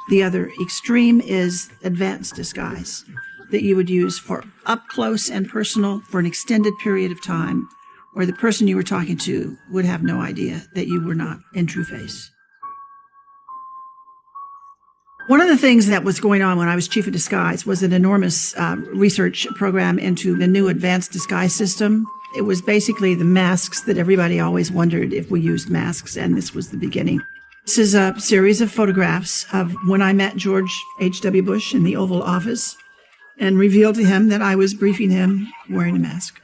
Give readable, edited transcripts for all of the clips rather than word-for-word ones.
The other extreme is advanced disguise that you would use for up close and personal for an extended period of time, where the person you were talking to would have no idea that you were not in true face. One of the things that was going on when I was chief of disguise was an enormous research program into the new advanced disguise system. It was basically the masks that everybody always wondered if we used masks, and this was the beginning. This is a series of photographs of when I met George H.W. Bush in the Oval Office and revealed to him that I was briefing him wearing a mask.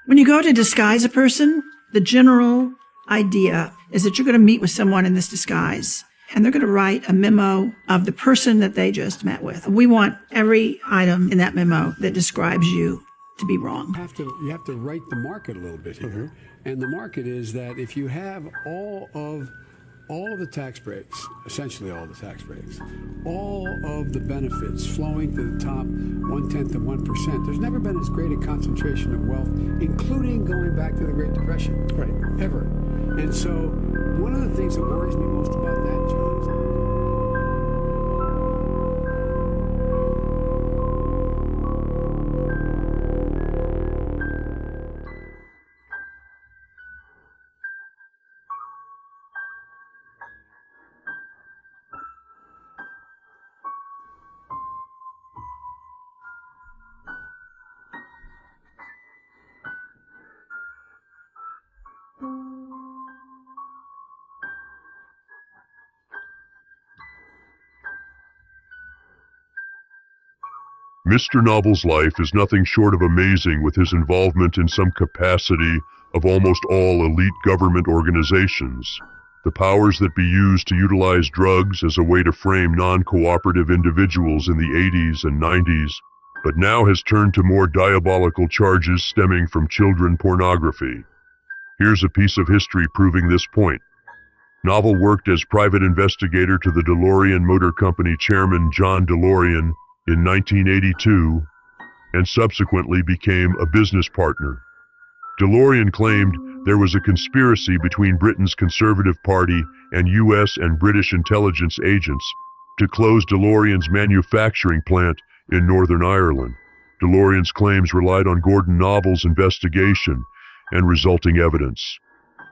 When you go to disguise a person, the general idea is that you're going to meet with someone in this disguise, and they're going to write a memo of the person that they just met with. We want every item in that memo that describes you to be wrong. You have to write the market a little bit here. And the market is that if you have all of the tax breaks, essentially all the tax breaks, all of the benefits flowing to the top 1/10 of 1%, there's never been as great a concentration of wealth, including going back to the Great Depression, ever. And so one of the things that worries me most about that, John, is Mr. Novel's life is nothing short of amazing, with his involvement in some capacity of almost all elite government organizations. The powers that be used to utilize drugs as a way to frame non-cooperative individuals in the 80s and 90s, but now has turned to more diabolical charges stemming from children pornography. Here's a piece of history proving this point. Novel worked as private investigator to the DeLorean Motor Company chairman John DeLorean in 1982, and subsequently became a business partner. DeLorean claimed there was a conspiracy between Britain's Conservative Party and U.S. and British intelligence agents to close DeLorean's manufacturing plant in Northern Ireland. DeLorean's claims relied on Gordon Novel's investigation and resulting evidence.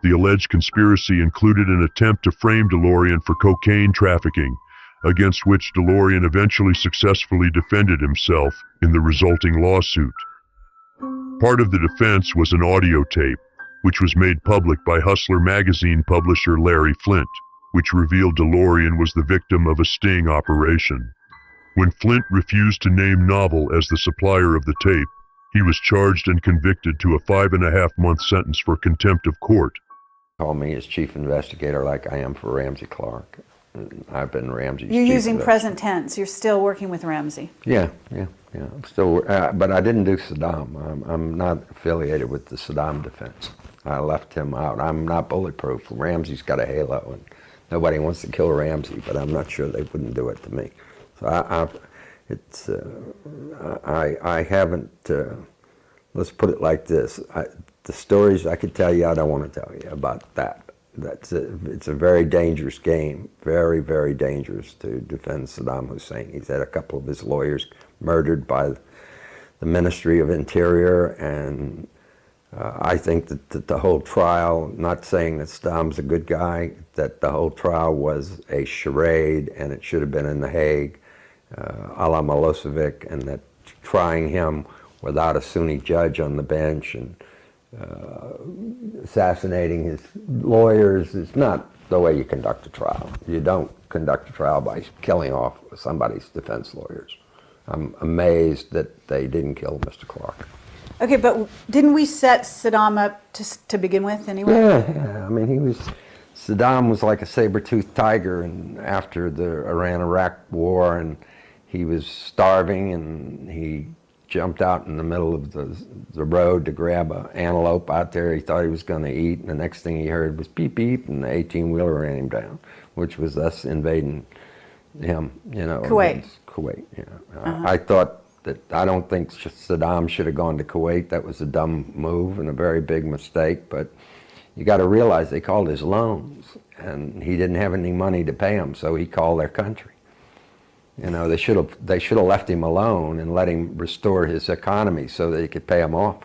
The alleged conspiracy included an attempt to frame DeLorean for cocaine trafficking, against which DeLorean eventually successfully defended himself in the resulting lawsuit. Part of the defense was an audio tape, which was made public by Hustler magazine publisher Larry Flynt, which revealed DeLorean was the victim of a sting operation. When Flynt refused to name Novel as the supplier of the tape, he was charged and convicted to a 5.5-month sentence for contempt of court. Call me as chief investigator like I am for Ramsey Clark. I've been Ramsey's You're chief using investigator. present tense. You're still working with Ramsey. Yeah. I'm still, but I didn't do Saddam. I'm not affiliated with the Saddam defense. I left him out. I'm not bulletproof. Ramsey's got a halo, and nobody wants to kill Ramsey, but I'm not sure they wouldn't do it to me. So I haven't. Let's put it like this: the stories I could tell you, I don't want to tell you about that. It's a very dangerous game, very, very dangerous to defend Saddam Hussein. He's had a couple of his lawyers murdered by the Ministry of Interior, and I think that the whole trial, not saying that Saddam's a good guy, that the whole trial was a charade and it should have been in The Hague, a la Milosevic, and that trying him without a Sunni judge on the bench and assassinating his lawyers is not the way you conduct a trial. You don't conduct a trial by killing off somebody's defense lawyers. I'm amazed that they didn't kill Mr. Clark. Okay, but didn't we set Saddam up to begin with anyway? Yeah. I mean, Saddam was like a saber-toothed tiger, and after the Iran-Iraq war, and he was starving, and he jumped out in the middle of the road to grab an antelope out there he thought he was going to eat, and the next thing he heard was beep beep, and the 18-wheeler ran him down, which was us invading him, Kuwait. Kuwait, I don't think Saddam should have gone to Kuwait. That was a dumb move and a very big mistake, but You got to realize they called his loans, and he didn't have any money to pay them, so he called their country. You know, they should have left him alone and let him restore his economy so that he could pay them off.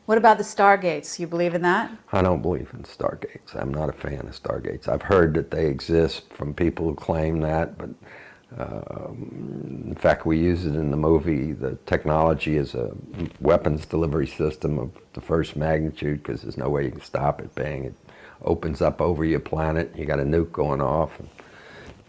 What about the Stargates? You believe in that? I don't believe in Stargates. I'm not a fan of Stargates. I've heard that they exist from people who claim that, but in fact, we use it in the movie. The technology is a weapons delivery system of the first magnitude, because there's no way you can stop it. Bang, it opens up over your planet. You got a nuke going off.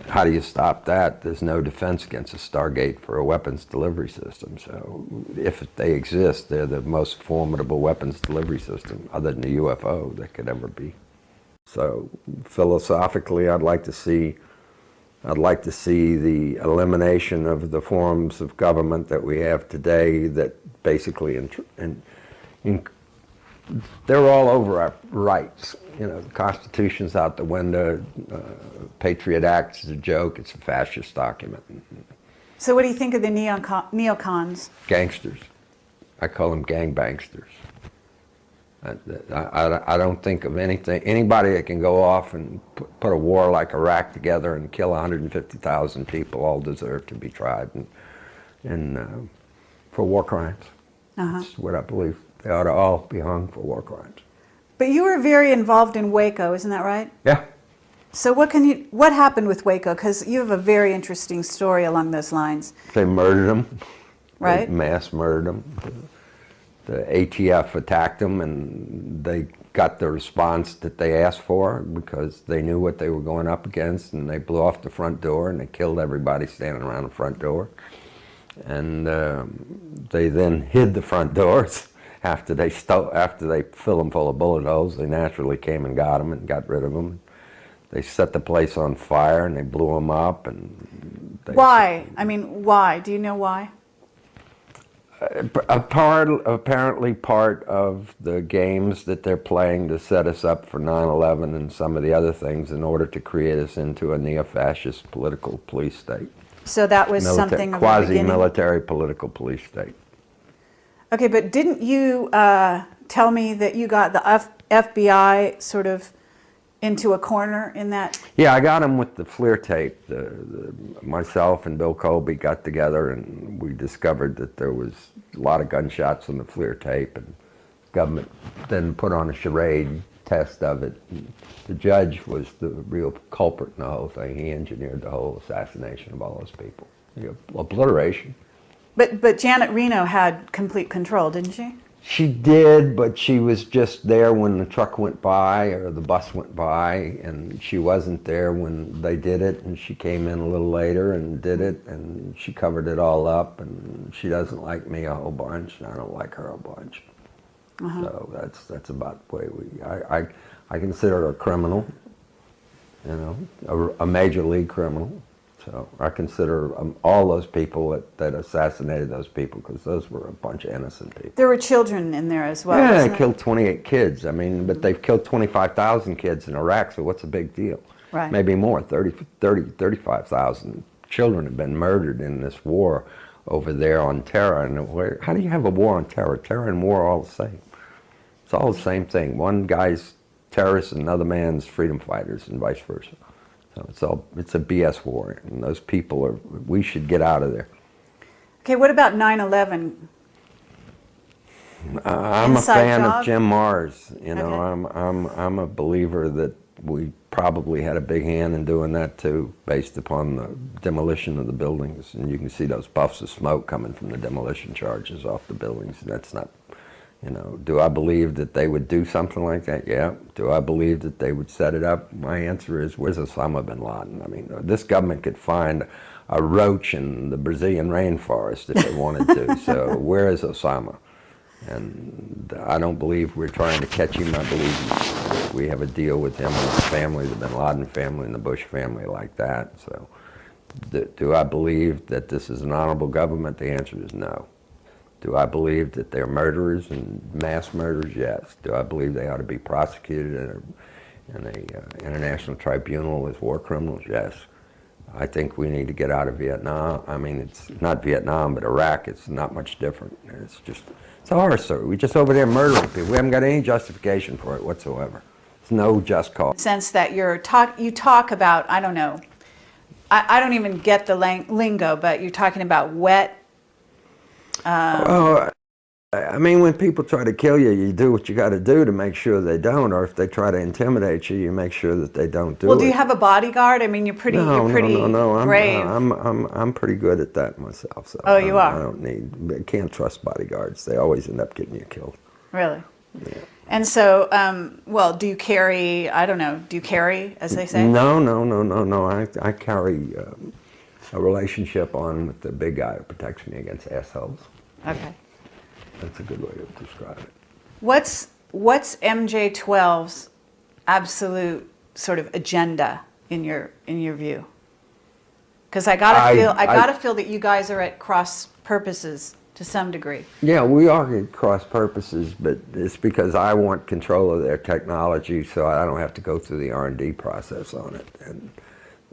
How do you stop that? There's no defense against a Stargate for a weapons delivery system. So if they exist, they're the most formidable weapons delivery system, other than the UFO, that could ever be. So philosophically, I'd like to see the elimination of the forms of government that we have today that basically, they're all over our rights. You know, the Constitution's out the window, Patriot Act is a joke, it's a fascist document. So what do you think of the neocons? Gangsters. I call them gangbangsters. I don't think of anybody that can go off and put a war like Iraq together and kill 150,000 people all deserve to be tried for war crimes. That's what I believe. They ought to all be hung for war crimes. But you were very involved in Waco, isn't that right? Yeah. So what happened with Waco? Because you have a very interesting story along those lines. They murdered them. Right. They mass murdered them. The ATF attacked them, and they got the response that they asked for because they knew what they were going up against, and they blew off the front door and they killed everybody standing around the front door. And they then hid the front doors. After they filled them full of bullet holes, they naturally came and got them and got rid of them. They set the place on fire and they blew them up. And why? I mean, why? Do you know why? Apparently part of the games that they're playing to set us up for 9/11 and some of the other things in order to create us into a neo-fascist political police state. So that was something of the beginning? Quasi-military political police state. Okay, but didn't you tell me that you got the FBI sort of into a corner in that? Yeah, I got him with the FLIR tape. Myself and Bill Colby got together and we discovered that there was a lot of gunshots on the FLIR tape, and the government then put on a charade test of it. The judge was the real culprit in the whole thing. He engineered the whole assassination of all those people. Obliteration. But Janet Reno had complete control, didn't she? She did, but she was just there when the truck went by or the bus went by, and she wasn't there when they did it, and she came in a little later and did it, and she covered it all up, and she doesn't like me a whole bunch, and I don't like her a bunch. So that's about the way I consider her a criminal, you know, a major league criminal. So I consider all those people that assassinated those people, because those were a bunch of innocent people. There were children in there as well. Yeah, they killed 28 kids. I mean, but they've killed 25,000 kids in Iraq, so what's a big deal? Right. Maybe more, 35,000 children have been murdered in this war over there on terror. And how do you have a war on terror? Terror and war are all the same. It's all the same thing. One guy's terrorists and another man's freedom fighters, and vice versa. So it's a BS war, and those people we should get out of there. Okay, what about 9/11? I'm a fan of Jim Marrs. You know, Okay. I'm a believer that we probably had a big hand in doing that too, based upon the demolition of the buildings, and you can see those puffs of smoke coming from the demolition charges off the buildings. That's not. You know, do I believe that they would do something like that? Yeah. Do I believe that they would set it up? My answer is, where's Osama bin Laden? I mean, this government could find a roach in the Brazilian rainforest if they wanted to. So where is Osama? And I don't believe we're trying to catch him. I believe we have a deal with him and his family, the bin Laden family and the Bush family, like that. So do I believe that this is an honorable government? The answer is no. Do I believe that they're murderers and mass murderers? Yes. Do I believe they ought to be prosecuted in an international tribunal as war criminals? Yes. I think we need to get out of Vietnam. I mean, it's not Vietnam, but Iraq. It's not much different. It's a horror story. We're just over there murdering people. We haven't got any justification for it whatsoever. There's no just cause. Sense that you talk about, I don't know, I don't even get the lingo, but you're talking about wet. Well, I mean, when people try to kill you, you do what you got to do to make sure they don't, or if they try to intimidate you, you make sure that they don't do it. Well, do you have a bodyguard? I mean, you're pretty No. brave. I'm pretty good at that myself. So Oh, you are? I can't trust bodyguards. They always end up getting you killed. Really? Yeah. And so, well, do you carry, I don't know, do you carry, as they say? No. I carry a relationship on with the big guy who protects me against assholes. Okay. That's a good way to describe it. What's MJ-12's absolute sort of agenda in your view? Because I gotta feel that you guys are at cross purposes to some degree. Yeah, we are at cross purposes, but it's because I want control of their technology, so I don't have to go through the R&D process on it,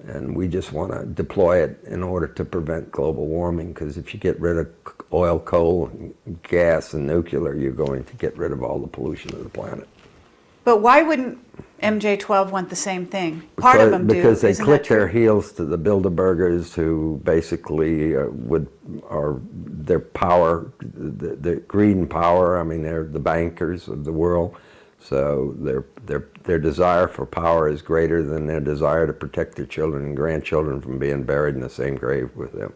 and we just want to deploy it in order to prevent global warming. Because if you get rid of oil, coal, and gas, and nuclear, you're going to get rid of all the pollution of the planet. But why wouldn't MJ-12 want the same thing? Part of them do. Because they isn't click that true? their heels to the Bilderbergers, who basically are their power, the greed and power. I mean, they're the bankers of the world. So their desire for power is greater than their desire to protect their children and grandchildren from being buried in the same grave with them.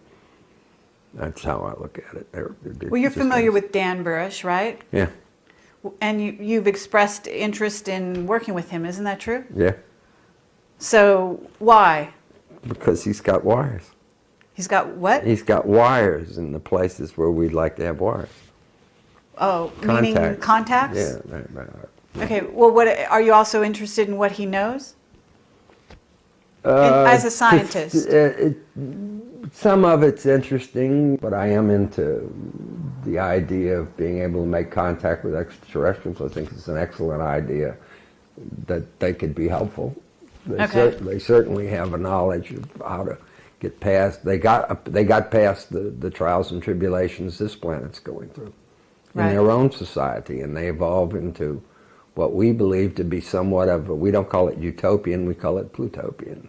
That's how I look at it. Well, you're familiar with Dan Burish, right? Yeah. And you've expressed interest in working with him, isn't that true? Yeah. So why? Because he's got wires. He's got what? He's got wires in the places where we'd like to have wires. Oh, meaning contacts? Yeah. Okay, well, what are you also interested in what he knows? As a scientist? Some of it's interesting, but I am into the idea of being able to make contact with extraterrestrials. I think it's an excellent idea that they could be helpful. They certainly have a knowledge of how to get past. They got past the trials and tribulations this planet's going through in their own society, and they evolve into what we believe to be somewhat of we don't call it utopian, we call it plutopian.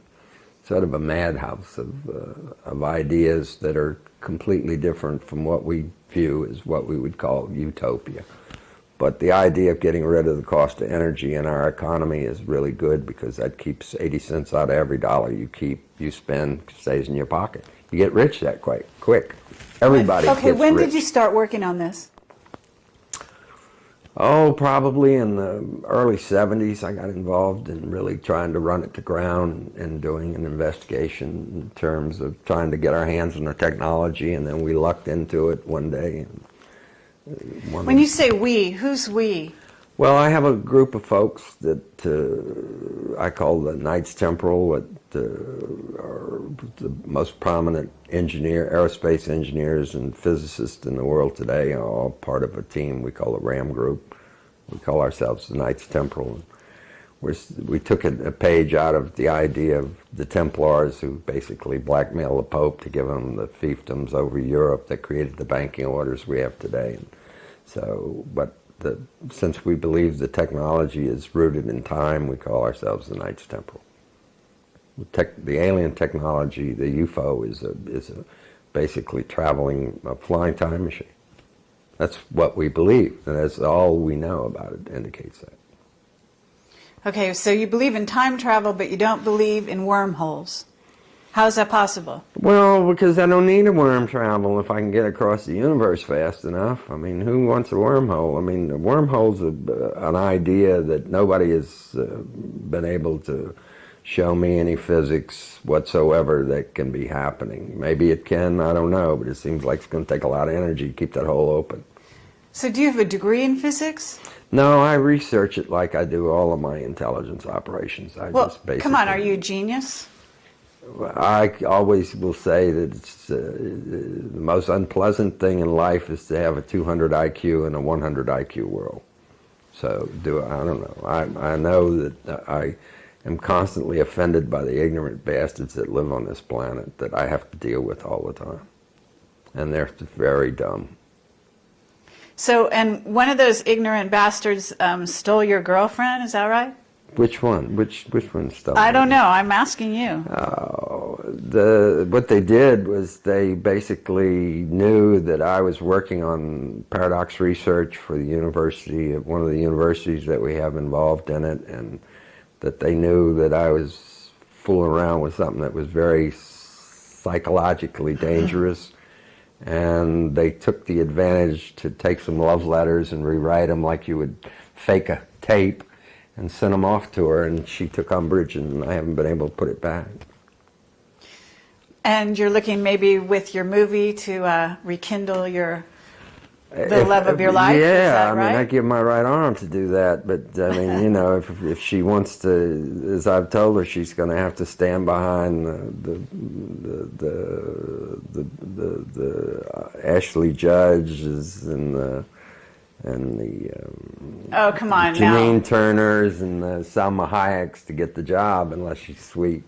Sort of a madhouse of ideas that are completely different from what we view as what we would call utopia. But the idea of getting rid of the cost of energy in our economy is really good, because that keeps 80 cents out of every dollar you spend, stays in your pocket. You get rich that quick. Everybody gets rich. Okay, when did you start working on this? Oh, probably in the early 70s. I got involved in really trying to run it to ground and doing an investigation in terms of trying to get our hands on the technology, and then we lucked into it one day. When you say we, who's we? Well, I have a group of folks that I call the Knights Temporal, that are the most prominent aerospace engineers and physicists in the world today, are all part of a team we call the RAM Group. We call ourselves the Knights Temporal. We took a page out of the idea of the Templars, who basically blackmailed the Pope to give them the fiefdoms over Europe that created the banking orders we have today. Since we believe the technology is rooted in time, we call ourselves the Knights Temporal. The alien technology, the UFO, is basically a flying time machine. That's what we believe, and that's all we know about it indicates that. Okay, so you believe in time travel, but you don't believe in wormholes. How is that possible? Well, because I don't need a worm travel if I can get across the universe fast enough. I mean, who wants a wormhole? I mean, a wormhole's an idea that nobody has been able to show me any physics whatsoever that can be happening. Maybe it can, I don't know, but it seems like it's going to take a lot of energy to keep that hole open. So do you have a degree in physics? No, I research it like I do all of my intelligence operations. Come on, are you a genius? I always will say that it's the most unpleasant thing in life is to have a 200 IQ in a 100 IQ world. So I don't know. I know that I am constantly offended by the ignorant bastards that live on this planet that I have to deal with all the time. And they're very dumb. So, and one of those ignorant bastards stole your girlfriend, is that right? Which one? Which one stole? I don't know. I'm asking you. What they did was they basically knew that I was working on paradox research for the university, one of the universities that we have involved in it, and that they knew that I was fooling around with something that was very psychologically dangerous. And they took the advantage to take some love letters and rewrite them like you would fake a tape and send them off to her, and she took umbrage, and I haven't been able to put it back. And you're looking maybe with your movie to rekindle the love of your life? Yeah, is that I right? mean, I give my right arm to do that, but I mean, you know, if she wants to, as I've told her, she's going to have to stand behind the Ashley Judges and the oh, come on Janine now. Turners and the Salma Hayeks to get the job, unless she's sweet.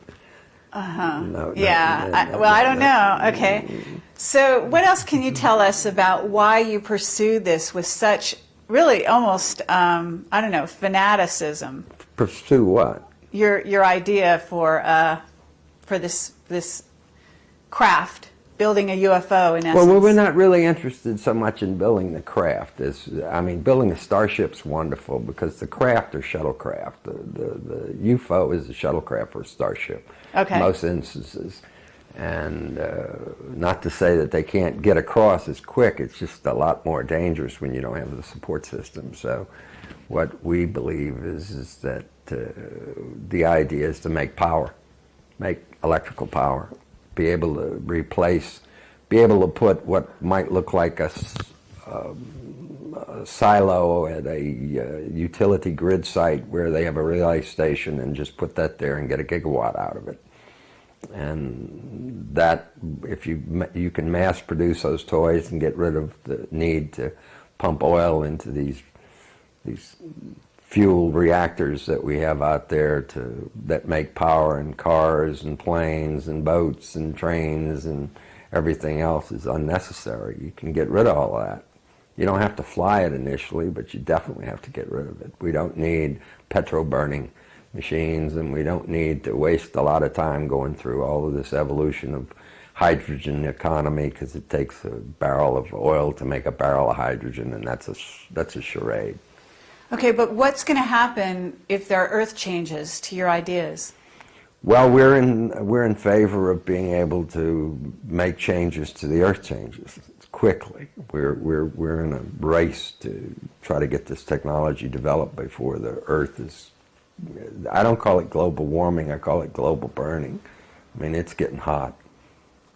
Yeah. Well, I don't know. Okay. So what else can you tell us about why you pursue this with such really almost, I don't know, fanaticism? Pursue what? Your idea for this craft, building a UFO in essence. Well, we're not really interested so much in building the craft. I mean, building a starship's wonderful because the craft are shuttlecraft. The UFO is a shuttlecraft or a starship. Okay. In most instances. And not to say that they can't get across as quick, it's just a lot more dangerous when you don't have the support system. So what we believe is that the idea is to make power, make electrical power, be able to replace, be able to put what might look like a silo at a utility grid site where they have a relay station and just put that there and get a gigawatt out of it. And that, if you can mass produce those toys and get rid of the need to pump oil into these fuel reactors that we have out there that make power in cars and planes and boats and trains and everything else is unnecessary. You can get rid of all that. You don't have to fly it initially, but you definitely have to get rid of it. We don't need petrol-burning machines, and we don't need to waste a lot of time going through all of this evolution of hydrogen economy, because it takes a barrel of oil to make a barrel of hydrogen, and that's a charade. Okay, but what's going to happen if there are earth changes to your ideas? Well, we're in favor of being able to make changes to the earth changes quickly. We're in a race to try to get this technology developed before the earth is. I don't call it global warming, I call it global burning. I mean, it's getting hot.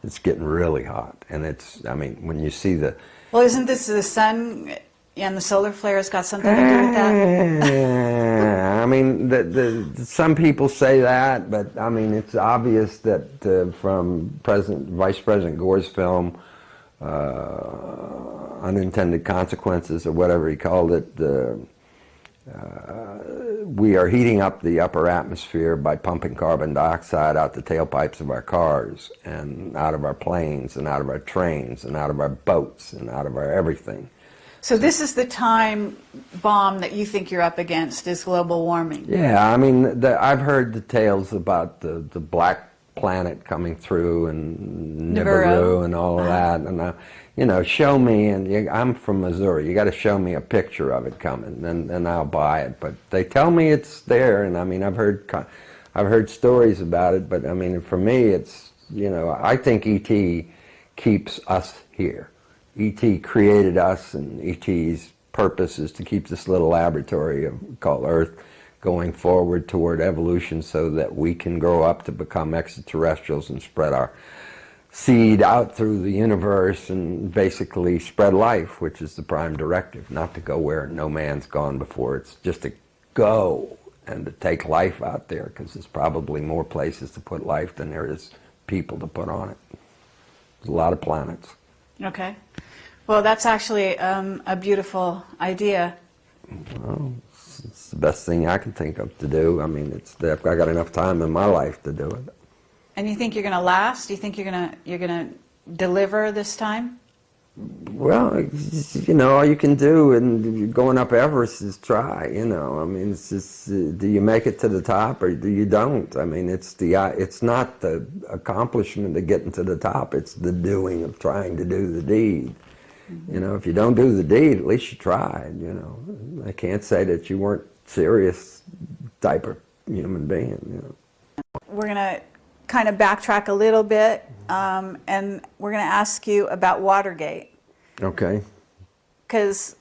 It's getting really hot. And I mean, when you see the... Well, isn't this the sun and the solar flares got something to do with that? I mean, some people say that, but I mean, it's obvious that from Vice President Gore's film, Unintended Consequences, or whatever he called it, we are heating up the upper atmosphere by pumping carbon dioxide out the tailpipes of our cars and out of our planes and out of our trains and out of our boats and out of our everything. So this is the time bomb that you think you're up against, is global warming. Yeah, I mean, I've heard the tales about the black planet coming through and Nibiru and all of that, and you know, show me, and I'm from Missouri, you got to show me a picture of it coming, and I'll buy it. But they tell me it's there, and I mean, I've heard stories about it, but I mean, for me, it's, you know, I think E.T. keeps us here. E.T. created us, and E.T.'s purpose is to keep this little laboratory called Earth going forward toward evolution so that we can grow up to become extraterrestrials and spread our seed out through the universe and basically spread life, which is the prime directive, not to go where no man's gone before. It's just to go and to take life out there, because there's probably more places to put life than there is people to put on it. There's a lot of planets. Okay. Well, that's actually a beautiful idea. Well, it's the best thing I can think of to do. I mean, I got enough time in my life to do it. And you think you're going to last? Do you think you're going to deliver this time? Well, you know, all you can do, and going up Everest is try. You know, I mean, it's just do you make it to the top or do you don't? I mean, it's not the accomplishment of getting to the top; it's the doing of trying to do the deed. Mm-hmm. You know, if you don't do the deed, at least you tried. You know, I can't say that you weren't serious type of human being. You know, we're gonna kind of backtrack a little bit, and we're gonna ask you about Watergate. Okay. Because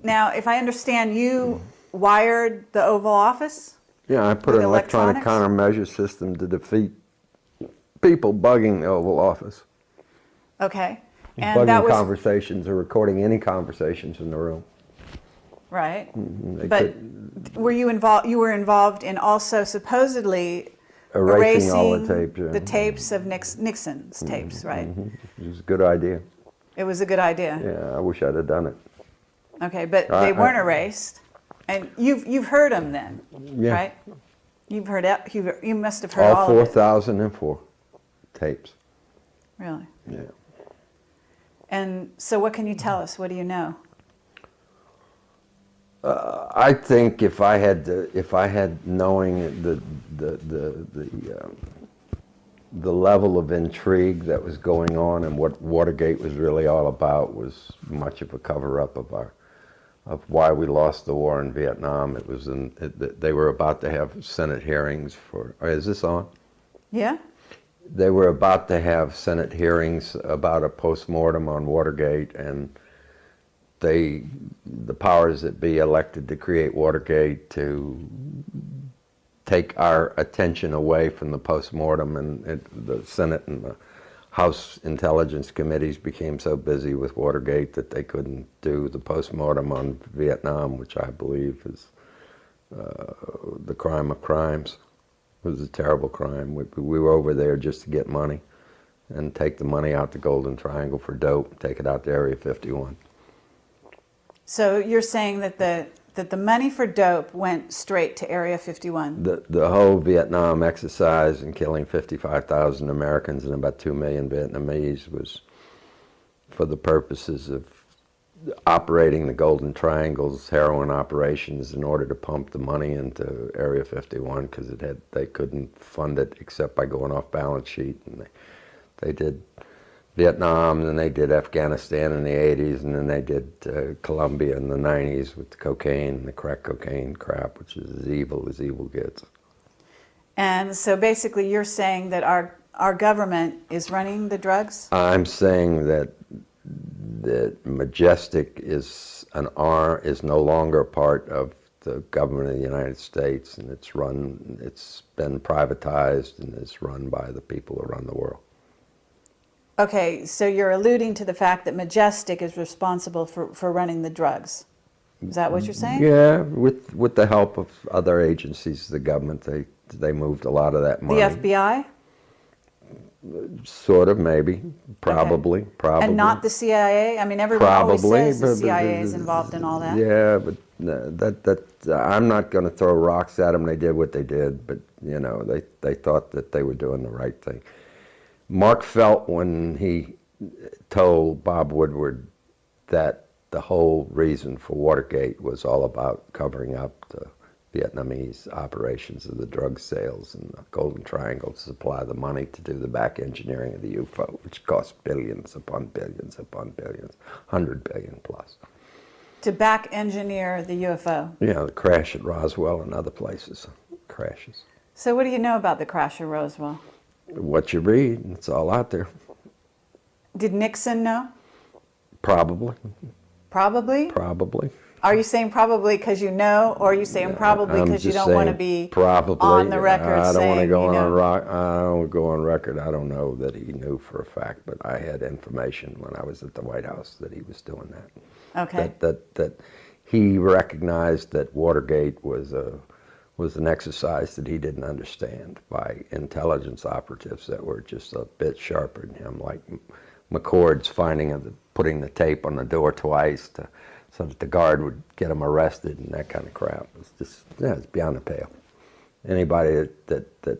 now, if I understand, you wired the Oval Office? Yeah, I put an electronic electronics? countermeasure system to defeat people bugging the Oval Office. Okay. And Bugging that was conversations or recording any conversations in the room. right. They But could- were you involved? You were involved in also supposedly erasing all the tapes. Yeah. the tapes of Nixon's tapes, right? It was a good idea. It was a good idea. Yeah, I wish I'd have done it. Okay, but they weren't erased, and you've heard them then, Yeah. right? You've heard it. You must have heard all All of it. 4,004 tapes. Really. Yeah. And so, what can you tell us? What do you know? I think if I had knowing the level of intrigue that was going on and what Watergate was really all about was much of a cover-up of why we lost the war in Vietnam. It was they were about to have Senate hearings for. Is this on? Yeah. They were about to have Senate hearings about a postmortem on Watergate, and the powers that be elected to create Watergate to take our attention away from the postmortem, and the Senate and the House Intelligence Committees became so busy with Watergate that they couldn't do the postmortem on Vietnam, which I believe is the crime of crimes. It was a terrible crime. We were over there just to get money and take the money out the Golden Triangle for dope, take it out to Area 51. So you're saying that the money for dope went straight to Area 51? The whole Vietnam exercise and killing 55,000 Americans and about 2 million Vietnamese was for the purposes of operating the Golden Triangle's heroin operations in order to pump the money into Area 51 because they couldn't fund it except by going off balance sheet. And they did Vietnam, and then they did Afghanistan in the 80s, and then they did Colombia in the 90s with the cocaine and the crack cocaine crap, which is as evil gets. And so basically you're saying that our government is running the drugs? I'm saying that Majestic is no longer a part of the government of the United States, and it's been privatized and is run by the people who run the world. Okay, so you're alluding to the fact that Majestic is responsible for running the drugs. Is that what you're saying? Yeah, with the help of other agencies of the government, they moved a lot of that money. The FBI? Sort of, maybe, probably, Okay. probably. And not the CIA? I mean, everyone always says the CIA is involved in all that. Yeah, but I'm not going to throw rocks at them. They did what they did, but you know, they thought that they were doing the right thing. Mark felt when he told Bob Woodward that the whole reason for Watergate was all about covering up the Vietnamese operations of the drug sales and the Golden Triangle to supply the money to do the back engineering of the UFO, which cost billions upon billions upon billions, 100 billion plus. To back engineer the UFO? Yeah, the crash at Roswell and other places, crashes. So what do you know about the crash of Roswell? What you read, it's all out there. Did Nixon know? Probably. Probably? Probably. Are you saying probably because you know, or are you saying probably because you don't want to be probably on the record I don't want to saying, go you know? I don't go on record. I don't know that he knew for a fact, but I had information when I was at the White House that he was doing that. Okay. That he recognized that Watergate was an exercise that he didn't understand by intelligence operatives that were just a bit sharper than him, like McCord's putting the tape on the door twice to so that the guard would get them arrested and that kind of crap. It's just, yeah, it's beyond the pale. Anybody that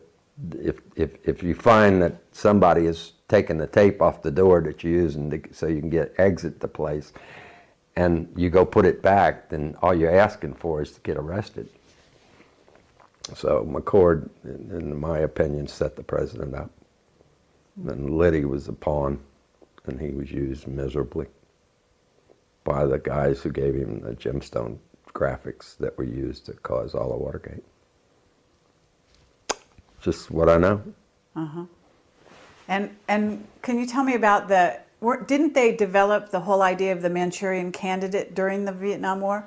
if you find that somebody is taking the tape off the door that you're using so you can exit the place, and you go put it back, then all you're asking for is to get arrested. So McCord, in my opinion, set the president up. And Liddy was a pawn, and he was used miserably by the guys who gave him the gemstone graphics that were used to cause all of Watergate. Just what I know. Uh-huh. And can you tell me about didn't they develop the whole idea of the Manchurian Candidate during the Vietnam War?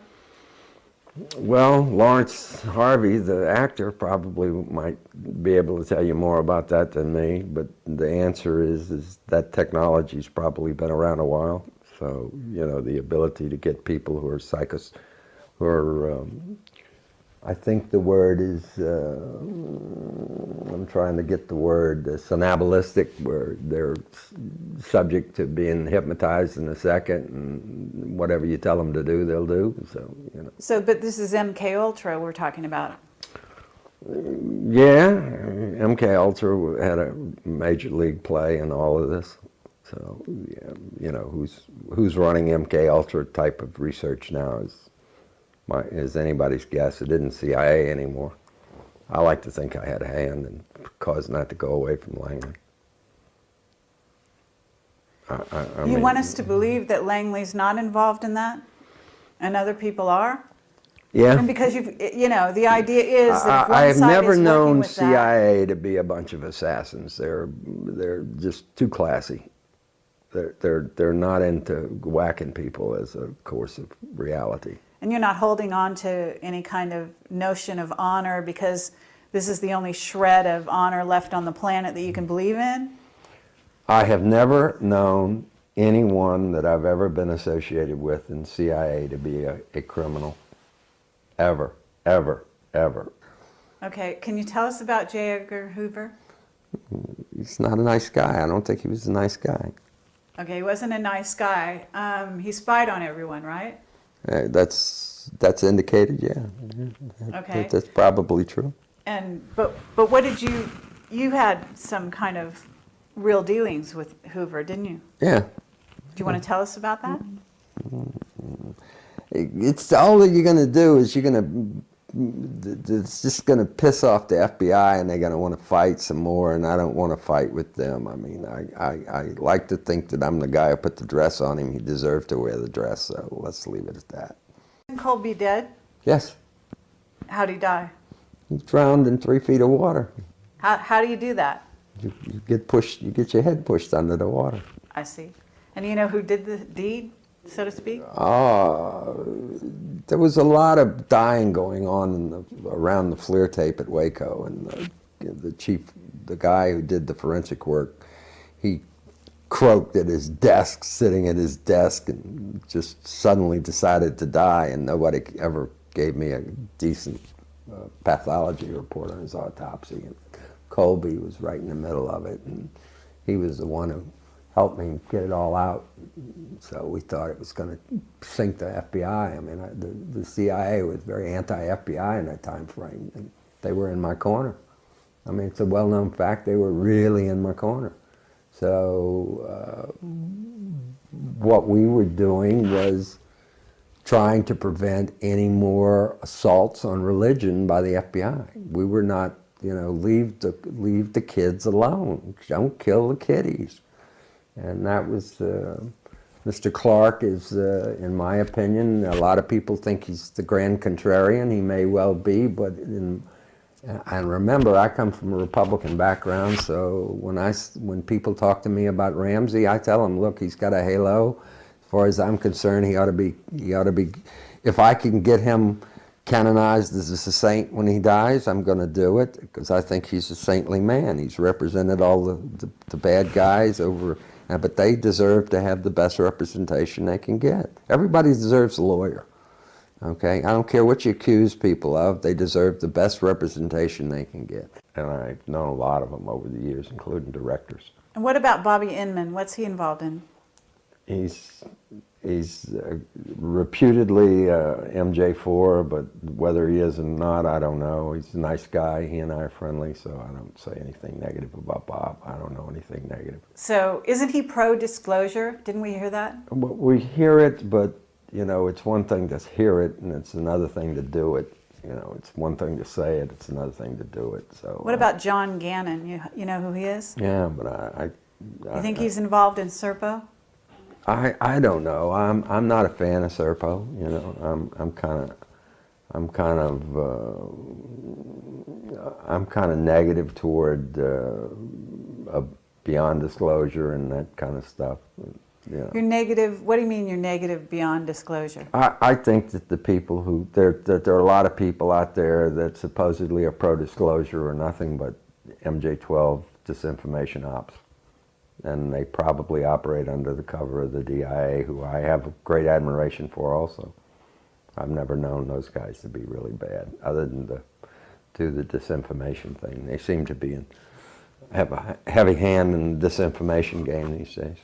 Well, Lawrence Harvey, the actor, probably might be able to tell you more about that than me, but the answer is that technology's probably been around a while. So, you know, the ability to get people who are psychos, who are, I think the word is, I'm trying to get the word, somnambulistic, where they're subject to being hypnotized in a second, and whatever you tell them to do, they'll do. So, you know. So, but this is MK Ultra we're talking about. Yeah, MK Ultra had a major league play in all of this. So, yeah, you know, who's running MK Ultra type of research now is anybody's guess. It isn't CIA anymore. I like to think I had a hand in causing that to go away from Langley. I You mean, want us to believe that Langley's not involved in that, and other people are? yeah. And because you know, the idea is that if one I've side never is working known with that, CIA to be a bunch of assassins. They're just too classy. They're not into whacking people as a course of reality. and you're not holding on to any kind of notion of honor because this is the only shred of honor left on the planet that you can believe in? I have never known anyone that I've ever been associated with in CIA to be a criminal. Ever, ever, ever. Okay, can you tell us about J. Edgar Hoover? He's not a nice guy. I don't think he was a nice guy. Okay, he wasn't a nice guy. He spied on everyone, right? That's indicated, yeah. Okay. That's probably true. And but what did you had some kind of real dealings with Hoover, didn't you? Yeah. Do you want to tell us about that? It's all that you're going to do is it's just going to piss off the FBI, and they're going to want to fight some more, and I don't want to fight with them. I mean, I like to think that I'm the guy who put the dress on him. He deserved to wear the dress, so let's leave it at that. Isn't Colby dead? Yes. How'd he die? He drowned in 3 feet of water. How do you do that? You get pushed, you get your head pushed under the water. I see. And you know who did the deed, so to speak? There was a lot of dying going on around the FLIR tape at Waco, and the guy who did the forensic work, he croaked at his desk, sitting at his desk, and just suddenly decided to die, and nobody ever gave me a decent pathology report on his autopsy. And Colby was right in the middle of it, and he was the one who helped me get it all out. So we thought it was going to sink the FBI. I mean, the CIA was very anti-FBI in that time frame, and they were in my corner. I mean, it's a well-known fact, they were really in my corner. So what we were doing was trying to prevent any more assaults on religion by the FBI. We were not, you know, leave the kids alone. Don't kill the kiddies. And that was, Mr. Clark is, in my opinion, a lot of people think he's the grand contrarian. He may well be, but and remember, I come from a Republican background, so when people talk to me about Ramsey, I tell them, look, he's got a halo. As far as I'm concerned, he ought to be, if I can get him canonized as a saint when he dies, I'm going to do it, because I think he's a saintly man. He's represented all the bad guys over, but they deserve to have the best representation they can get. Everybody deserves a lawyer, okay? I don't care what you accuse people of, they deserve the best representation they can get. And I've known a lot of them over the years, including directors. And what about Bobby Inman? What's he involved in? He's reputedly MJ4, but whether he is or not, I don't know. He's a nice guy. He and I are friendly, so I don't say anything negative about Bob. I don't know anything negative. So isn't he pro-disclosure? Didn't we hear that? Well, we hear it, but, you know, it's one thing to hear it, and it's another thing to do it. You know, it's one thing to say it, it's another thing to do it. So. What about John Gannon? You know who he is? Yeah, but You think he's involved in Serpo? I don't know. I'm not a fan of Serpo. You know, I'm kind of negative toward beyond disclosure and that kind of stuff. Yeah. You're negative. What do you mean you're negative beyond disclosure? I think that the people who that there are a lot of people out there that supposedly are pro-disclosure are nothing but MJ12 disinformation ops. And they probably operate under the cover of the DIA, who I have great admiration for also. I've never known those guys to be really bad, other than to do the disinformation thing. They seem to have a heavy hand in the disinformation game these days.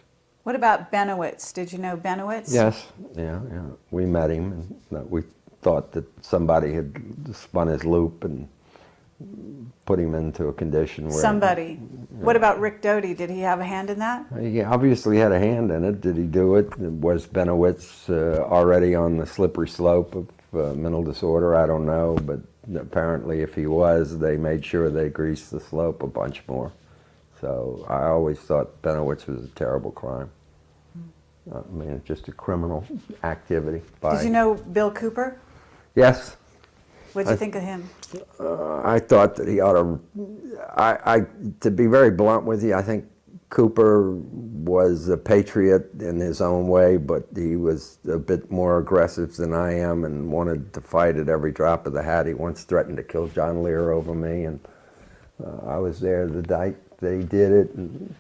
What about Benowitz? Did you know Benowitz? Yes, yeah. We met him, and we thought that somebody had spun his loop and put him into a condition where... Somebody. What about Rick Doty? Did he have a hand in that? He obviously had a hand in it. Did he do it? Was Benowitz already on the slippery slope of mental disorder? I don't know, but apparently if he was, they made sure they greased the slope a bunch more. So I always thought Benowitz was a terrible crime. I mean, it's just a criminal activity. Did you know Bill Cooper? Yes. What did you think of him? I thought that he ought to, to be very blunt with you, I think Cooper was a patriot in his own way, but he was a bit more aggressive than I am and wanted to fight at every drop of the hat. He once threatened to kill John Lear over me, and I was there the night that he did it, and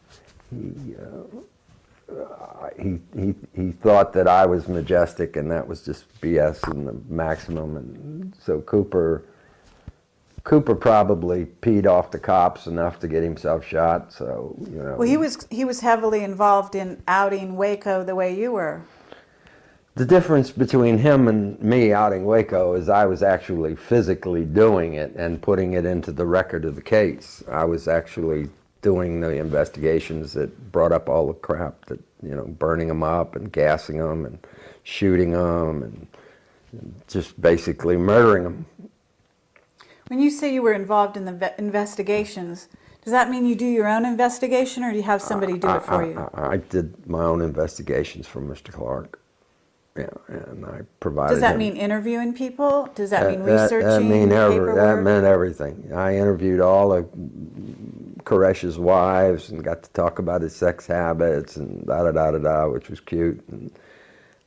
he thought that I was majestic, and that was just BS and the maximum. And so Cooper probably peed off the cops enough to get himself shot. So, you know. Well, he was heavily involved in outing Waco the way you were. The difference between him and me outing Waco is I was actually physically doing it and putting it into the record of the case. I was actually doing the investigations that brought up all the crap, that, you know, burning them up and gassing them and shooting them and just basically murdering them. When you say you were involved in the investigations, does that mean you do your own investigation, or do you have somebody do it for you? I did my own investigations for Mr. Clark. Yeah, and I provided. Does that him. mean interviewing people? Does that mean researching That paperwork? meant everything. I interviewed all of Koresh's wives and got to talk about his sex habits and da-da-da-da-da, which was cute. And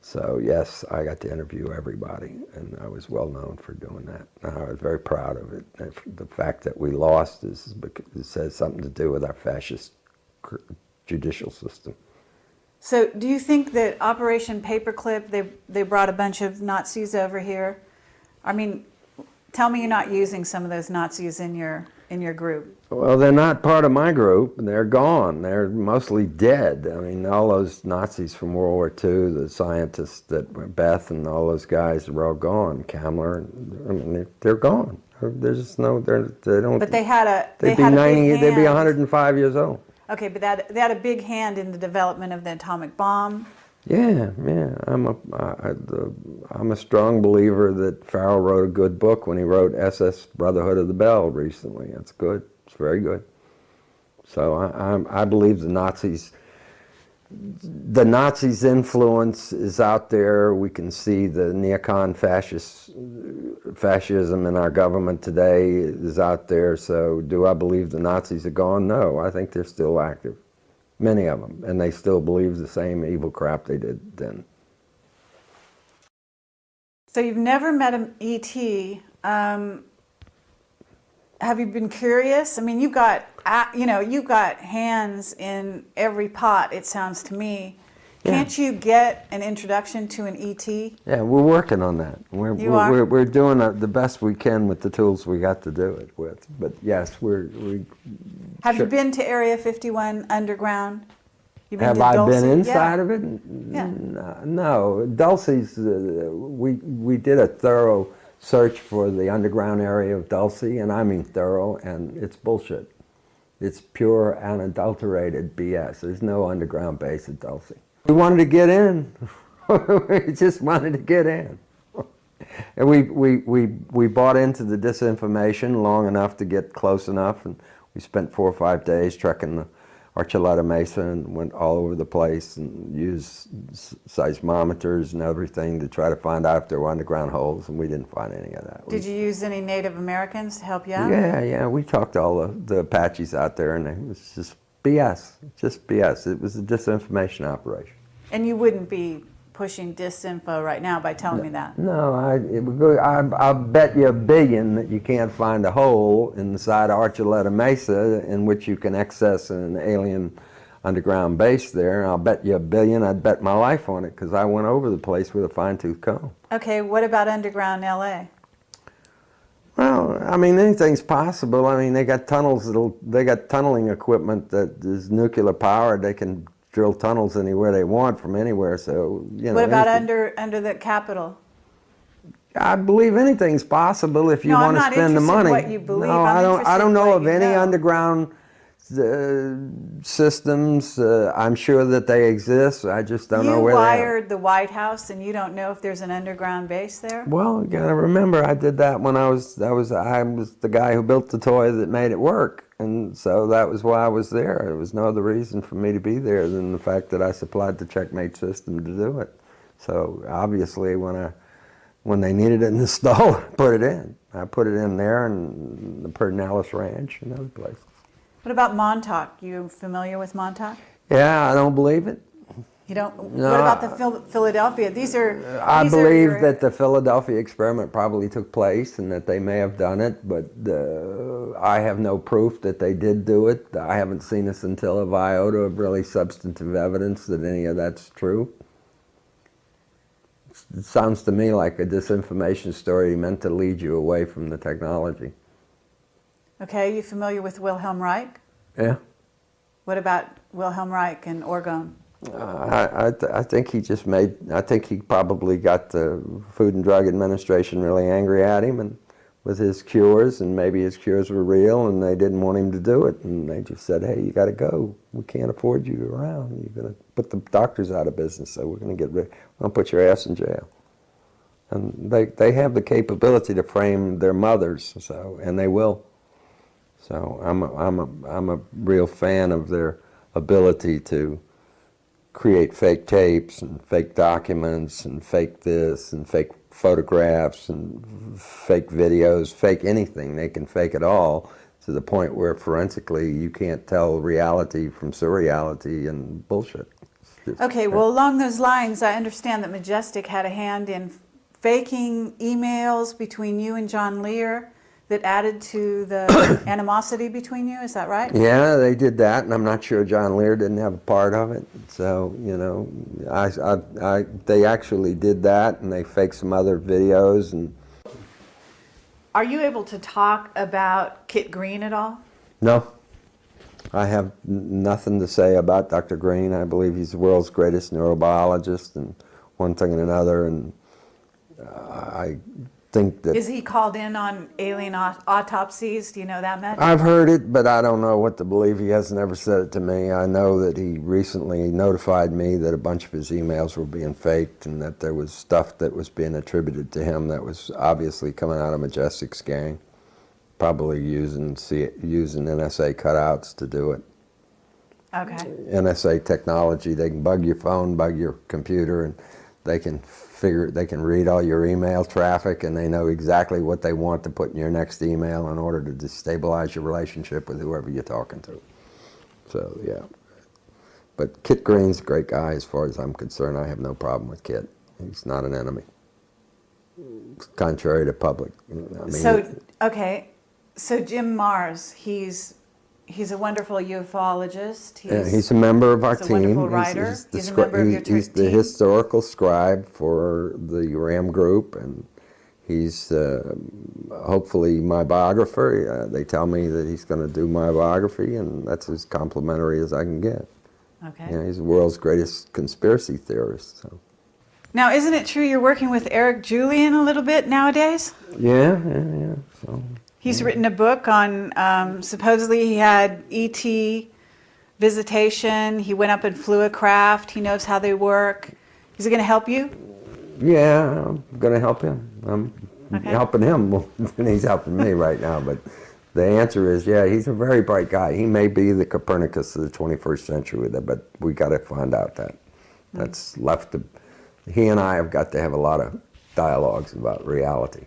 so, yes, I got to interview everybody, and I was well known for doing that. And I was very proud of it. And the fact that we lost is because it says something to do with our fascist judicial system. So do you think that Operation Paperclip, they brought a bunch of Nazis over here? I mean, tell me you're not using some of those Nazis in your group. Well, they're not part of my group. They're gone. They're mostly dead. I mean, all those Nazis from World War II, the scientists that were Beth and all those guys are all gone. Camelot, I mean, they're gone. There's just no, they don't. But they had a, they'd be 90, they'd be 105 years old. Okay, but they had a big hand in the development of the atomic bomb. Yeah. I'm a strong believer that Farrell wrote a good book when he wrote SS Brotherhood of the Bell recently. That's good. It's very good. So I believe the Nazis' influence is out there. We can see the neocon fascism in our government today is out there. So do I believe the Nazis are gone? No, I think they're still active, many of them, and they still believe the same evil crap they did then. So you've never met an ET. Have you been curious? I mean, you've got hands in every pot, it sounds to me. Yeah. Can't you get an introduction to an ET? Yeah, we're working on that. We're doing the best we can with the tools we got to do it with. But yes, Have you been to Area 51 underground? You've been Have to I Dulce? been inside Yeah. of it? Yeah. No. Dulce's, we did a thorough search for the underground area of Dulce, and I mean thorough, and it's bullshit. It's pure unadulterated BS. There's no underground base at Dulce. We wanted to get in. We just wanted to get in. And we bought into the disinformation long enough to get close enough, and we spent 4 or 5 days trekking the Archuleta Mesa and went all over the place and used seismometers and everything to try to find out if there were underground holes, and we didn't find any of that. Did you use any Native Americans to help you out? Yeah, we talked to all the Apaches out there, and it was just BS, just BS. It was a disinformation operation. And you wouldn't be pushing disinfo right now by telling me that. No, I'll bet you $1 billion that you can't find a hole in the side of Archuleta Mesa in which you can access an alien underground base there. I'll bet you $1 billion. I'd bet my life on it because I went over the place with a fine-tooth comb. Okay, what about underground LA? Well, I mean, anything's possible. I mean, they got tunnels. They got tunneling equipment that is nuclear powered. They can drill tunnels anywhere they want from anywhere. So you know. What about anything. under the Capitol? I believe anything's possible if you No, I'm want to not spend the interested in money. what you believe. No, I'm I don't. interested I don't in know what of you any know. underground systems. I'm sure that they exist. I just don't know where You they are. wired the White House, and you don't know if there's an underground base there? Well, you gotta remember, I did that when I was the guy who built the toy that made it work, and so that was why I was there. There was no other reason for me to be there than the fact that I supplied the checkmate system to do it. So obviously, when they needed it installed, I put it in. I put it in there and the Pedernales Ranch and other places. What about Montauk? You familiar with Montauk? Yeah, I don't believe it. You don't? No, What about the Philadelphia? These are. I these are believe your- that the Philadelphia experiment probably took place and that they may have done it, but I have no proof that they did do it. I haven't seen a scintilla of iota of really substantive evidence that any of that's true. It sounds to me like a disinformation story meant to lead you away from the technology. Okay, you familiar with Wilhelm Reich? Yeah. What about Wilhelm Reich and Orgone? I think he just I think he probably got the Food and Drug Administration really angry at him and with his cures, and maybe his cures were real and they didn't want him to do it, and they just said, hey, you got to go. We can't afford you around. You're going to put the doctors out of business, so we're going to put your ass in jail. And they have the capability to frame their mothers, so, and they will. So I'm a real fan of their ability to create fake tapes and fake documents and fake this and fake photographs and fake videos, fake anything. They can fake it all to the point where forensically you can't tell reality from surreality and bullshit. Okay, well, along those lines, I understand that Majestic had a hand in faking emails between you and John Lear that added to the animosity between you. Is that right? Yeah, they did that, and I'm not sure John Lear didn't have a part of it. So, you know, they actually did that, and they faked some other videos. And Are you able to talk about Kit Green at all? no, I have nothing to say about Dr. Green. I believe he's the world's greatest neurobiologist, and one thing and another, and I think that... Is he called in on alien autopsies? Do you know that much? I've heard it, but I don't know what to believe. He hasn't ever said it to me. I know that he recently notified me that a bunch of his emails were being faked and that there was stuff that was being attributed to him that was obviously coming out of Majestic's gang, probably using NSA cutouts to do it. Okay. NSA technology, they can bug your phone, bug your computer, and they can read all your email traffic, and they know exactly what they want to put in your next email in order to destabilize your relationship with whoever you're talking to. So, yeah. But Kit Green's a great guy as far as I'm concerned. I have no problem with Kit. He's not an enemy. Contrary to public. I mean, So Jim Mars, he's a wonderful ufologist. He's a member of our he's a team. wonderful writer. He's a member of your He's the team. historical scribe for the RAM group, and he's hopefully my biographer. They tell me that he's going to do my biography, and that's as complimentary as I can get. Okay. You know, he's the world's greatest conspiracy theorist. So. Now, isn't it true you're working with Eric Julian a little bit nowadays? Yeah. So. He's written a book on, supposedly he had ET visitation. He went up and flew a craft. He knows how they work. Is he going to help you? Yeah, I'm going to help him. I'm Okay. helping him more than he's helping me right now. But the answer is, yeah, he's a very bright guy. He may be the Copernicus of the 21st century, but we got to find out that. That's left to, he and I have got to have a lot of dialogues about reality.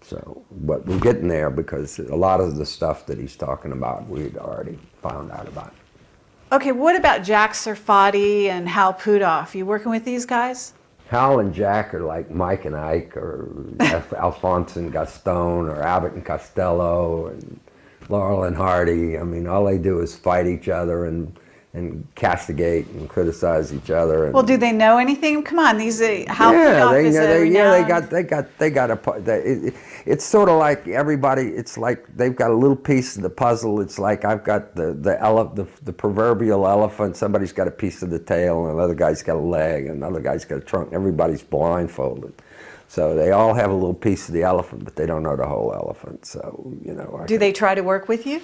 So, but we're getting there because a lot of the stuff that he's talking about, we'd already found out about. Okay, what about Jack Serfati and Hal Puthoff? You working with these guys? Hal and Jack are like Mike and Ike, or Alphonse and Gaston, or Abbott and Costello, and Laurel and Hardy. I mean, all they do is fight each other and castigate and criticize each other. And, Well, do they know anything? Come on, these Hal yeah, Puthoff is a renowned... they got a. It's sort of like everybody. It's like they've got a little piece of the puzzle. It's like I've got the proverbial elephant. Somebody's got a piece of the tail, and another guy's got a leg, and another guy's got a trunk. Everybody's blindfolded, so they all have a little piece of the elephant, but they don't know the whole elephant. So you know. Do they try to work with you?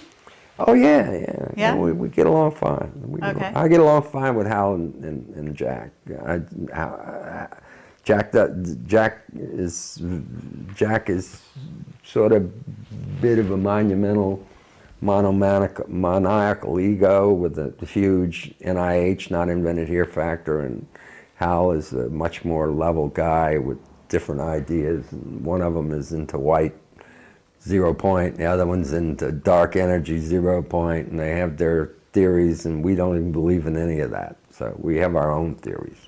Oh yeah. Yeah? We get along fine. Okay. I get along fine with Hal and Jack. Jack is sort of bit of a monumental, maniacal ego with a huge NIH, not invented here factor, and Hal is a much more level guy with different ideas. And one of them is into white 0 point, the other one's into dark energy 0 point, and they have their theories, and we don't even believe in any of that. So we have our own theories.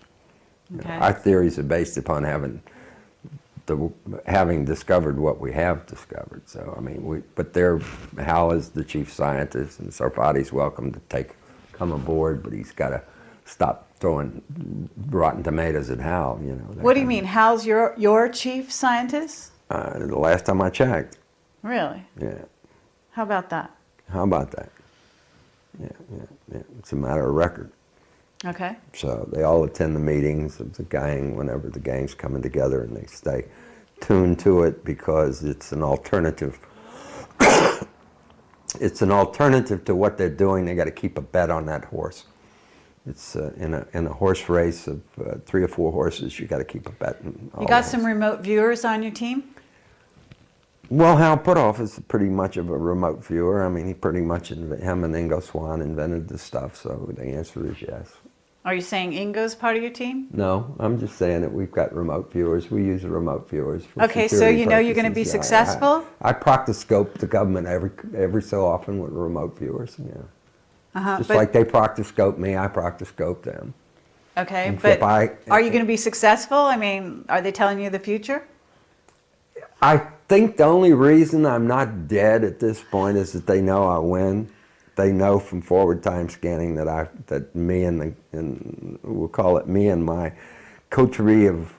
Okay. Our theories are based upon having discovered what we have discovered. So I mean, Hal is the chief scientist, and Serfati's welcome to come aboard, but he's got to stop throwing rotten tomatoes at Hal. You know. What do you mean? Hal's your chief scientist? The last time I checked. Really? Yeah. How about that? How about that? Yeah. It's a matter of record. Okay. So they all attend the meetings of the gang whenever the gang's coming together, and they stay tuned to it because it's an alternative. It's an alternative to what they're doing. They got to keep a bet on that horse. It's in a horse race of 3 or 4 horses. You got to keep a bet. You got some remote viewers on your team? Well, Hal Puthoff is pretty much of a remote viewer. I mean, him and Ingo Swann invented this stuff, so the answer is yes. Are you saying Ingo's part of your team? No, I'm just saying that we've got remote viewers. We use remote viewers for Okay, so security you know you're going to be purposes. successful? I proctoscope the government every so often with remote viewers, yeah. Just like they proctoscope me, I proctoscope them. Okay, And but if I- are you going to be successful? I mean, are they telling you the future? I think the only reason I'm not dead at this point is that they know I win. They know from forward time scanning that me and we'll call it me and my coterie of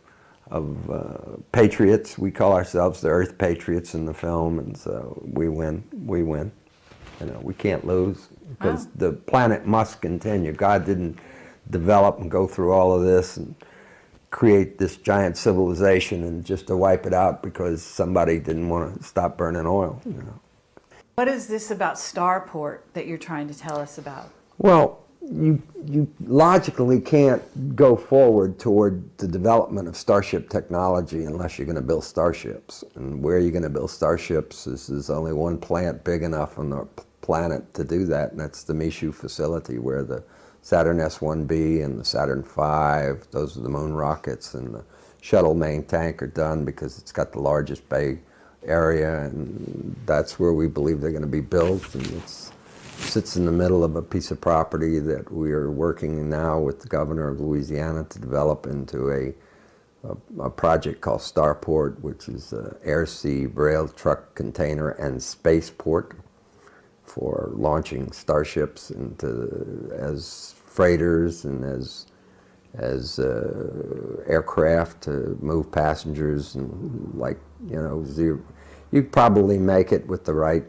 patriots. We call ourselves the Earth Patriots in the film, and so we win. We win. You know, we can't lose because the planet must continue. God didn't develop and go through all of this and create this giant civilization and just to wipe it out because somebody didn't want to stop burning oil. You know. What is this about Starport that you're trying to tell us about? Well, you logically can't go forward toward the development of starship technology unless you're going to build starships. And where you're going to build starships is only one plant big enough on the planet to do that, and that's the Michoud facility where the Saturn S-1B and the Saturn V, those are the moon rockets, and the shuttle main tank are done because it's got the largest bay area, and that's where we believe they're going to be built. And it sits in the middle of a piece of property that we are working now with the governor of Louisiana to develop into a project called Starport, which is an air-sea rail truck container and spaceport for launching starships as freighters and as aircraft to move passengers, and you'd probably make it with the right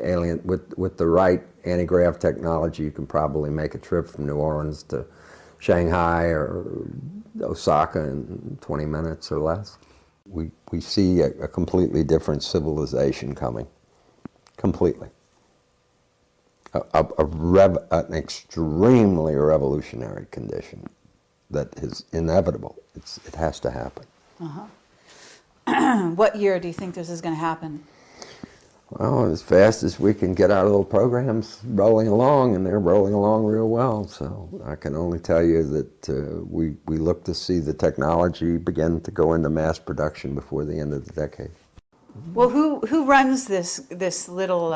alien with the right anti-grav technology, you can probably make a trip from New Orleans to Shanghai or Osaka in 20 minutes or less. We see a completely different civilization coming, completely. An extremely revolutionary condition that is inevitable. It has to happen. What year do you think this is going to happen? Well, as fast as we can get our little programs rolling along, and they're rolling along real well. So I can only tell you that we look to see the technology begin to go into mass production before the end of the decade. Well, who runs this little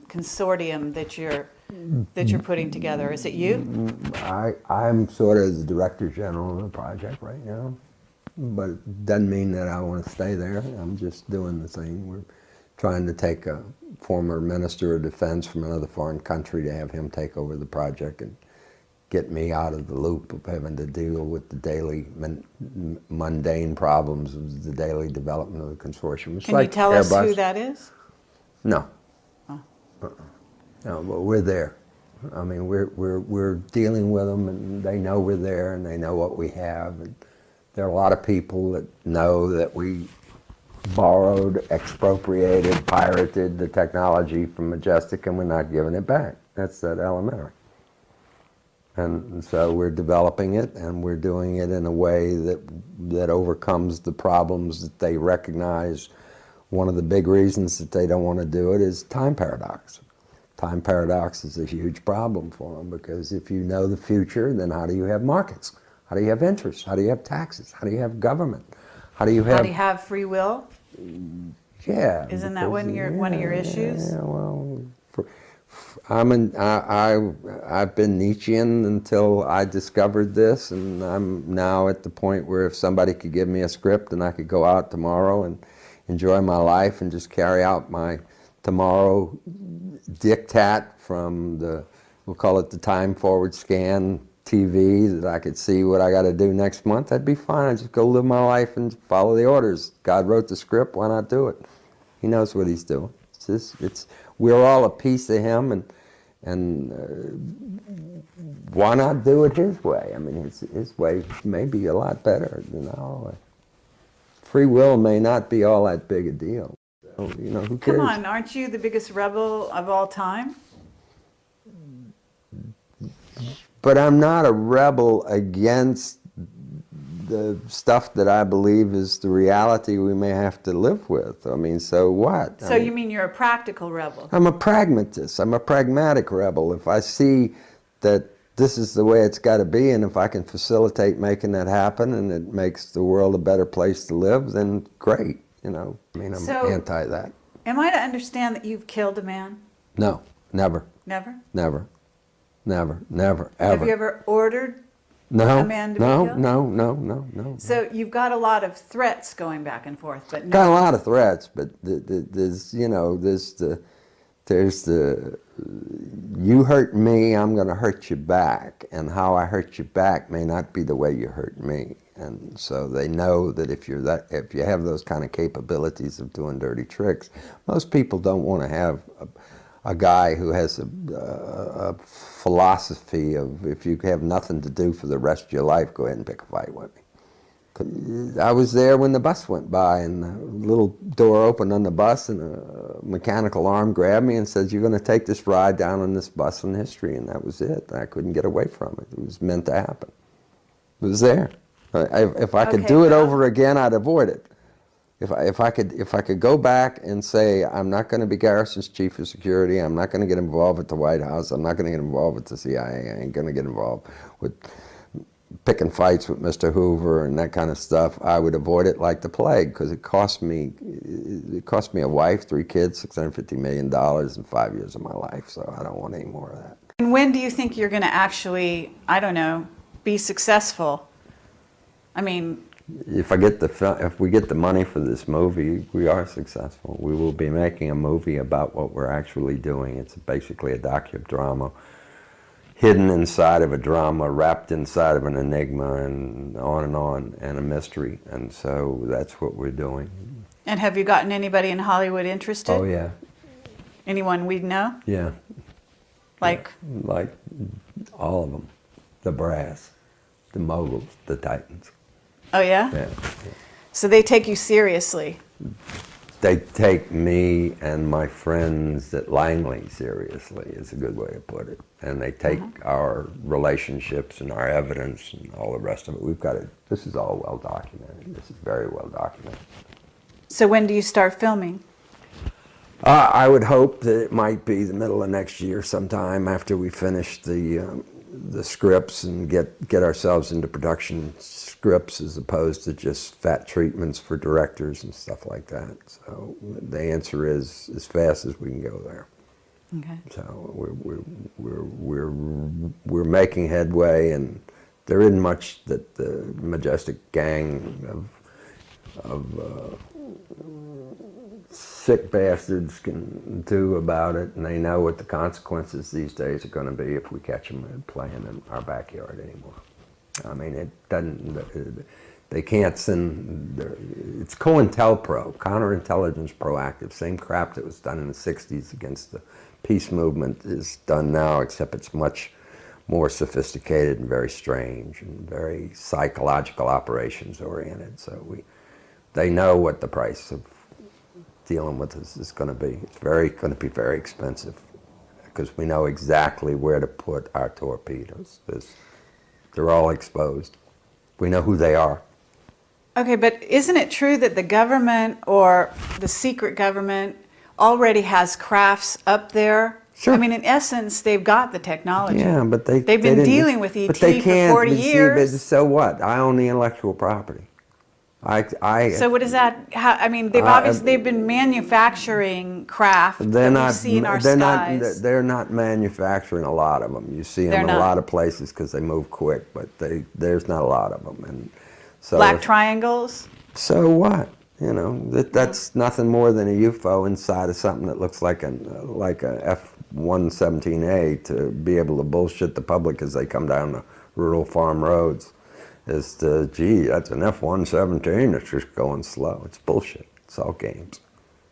consortium that you're putting together? Is it you? I'm sort of the director general of the project right now, but it doesn't mean that I want to stay there. I'm just doing the thing. We're trying to take a former minister of defense from another foreign country to have him take over the project and get me out of the loop of having to deal with the daily mundane problems of the daily development of the consortium. It's Can like you tell us Airbus. who that is? No. Oh. No, but we're there. I mean, we're dealing with them, and they know we're there, and they know what we have. And there are a lot of people that know that we borrowed, expropriated, pirated the technology from Majestic, and we're not giving it back. That's that elementary. And so we're developing it, and we're doing it in a way that overcomes the problems that they recognize. One of the big reasons that they don't want to do it is time paradox. Time paradox is a huge problem for them, because if you know the future, then how do you have markets? How do you have interest? How do you have taxes? How do you have government? How do you have free will? Yeah. Isn't that one of your issues? Yeah, well, I've been Nietzschean until I discovered this, and I'm now at the point where if somebody could give me a script and I could go out tomorrow and enjoy my life and just carry out my tomorrow diktat from we'll call it the time forward scan TV, that I could see what I got to do next month, I'd be fine. I'd just go live my life and follow the orders. God wrote the script, why not do it? He knows what he's doing. We're all a piece of him, and why not do it his way? I mean, his way may be a lot better than our way. Free will may not be all that big a deal. So, who cares? Come on, aren't you the biggest rebel of all time? But I'm not a rebel against the stuff that I believe is the reality we may have to live with. I mean, so what? So you mean you're a practical rebel? I'm a pragmatist. I'm a pragmatic rebel. If I see that this is the way it's got to be, and if I can facilitate making that happen and it makes the world a better place to live, then great. I mean, I'm anti that. Am I to understand that you've killed a man? No, never. Never? Never. Never, never, ever. Have you ever ordered a man to be killed? No. So you've got a lot of threats going back and forth, but no. Got a lot of threats, but there's the you hurt me, I'm going to hurt you back, and how I hurt you back may not be the way you hurt me. And so they know that if you have those kind of capabilities of doing dirty tricks, most people don't want to have a guy who has a philosophy of, if you have nothing to do for the rest of your life, go ahead and pick a fight with me. I was there when the bus went by, and the little door opened on the bus, and a mechanical arm grabbed me and said, "You're going to take this ride down on this bus in history," and that was it. I couldn't get away from it. It was meant to happen. It was there. If I could do it over again, I'd avoid it. If I could go back and say, I'm not going to be Garrison's chief of security, I'm not going to get involved with the White House, I'm not going to get involved with the CIA, I ain't going to get involved with picking fights with Mr. Hoover and that kind of stuff, I would avoid it like the plague, because it cost me a wife, 3 kids, $650 million in 5 years of my life, so I don't want any more of that. And when do you think you're going to actually, I don't know, be successful? I mean, if we get the money for this movie, we are successful. We will be making a movie about what we're actually doing. It's basically a docudrama, hidden inside of a drama, wrapped inside of an enigma, and on, and a mystery. And so that's what we're doing. And have you gotten anybody in Hollywood interested? Oh yeah. Anyone we know? Yeah, Like, like all of them, the brass, the moguls, the titans. oh yeah? Yeah. So they take you seriously. They take me and my friends at Langley seriously, is a good way to put it. And they take our relationships and our evidence and all the rest of it. We've got it. This is all well documented. This is very well documented. So when do you start filming? I would hope that it might be the middle of next year sometime after we finish the scripts and get ourselves into production scripts as opposed to just fat treatments for directors and stuff like that. So the answer is as fast as we can go there. Okay. So we're making headway, and there isn't much that the Majestic gang of sick bastards can do about it, and they know what the consequences these days are going to be if we catch them playing in our backyard anymore. I mean, it doesn't. They can't send. It's COINTELPRO, counterintelligence proactive. Same crap that was done in the '60s against the peace movement is done now, except it's much more sophisticated and very strange and very psychological operations oriented. So they know what the price of dealing with this is going to be. It's going to be very expensive because we know exactly where to put our torpedoes. They're all exposed. We know who they are. Okay, but isn't it true that the government or the secret government already has crafts up there? Sure. I mean, in essence, they've got the technology. Yeah, but they've been didn't- dealing with ET but they for can't, 40 but see, years. but so what? I own the intellectual property. So what is that? I mean, they've been manufacturing craft They're that not. we see in our they're skies. They're not manufacturing a lot of them. You see them They're in not. a lot of places because they move quick, but there's not a lot of them. And so Black triangles. So what? You know, that's nothing more than a UFO inside of something that looks like a F-117A to be able to bullshit the public as they come down the rural farm roads. Is the, gee, that's an F-117 that's just going slow. It's bullshit. It's all games.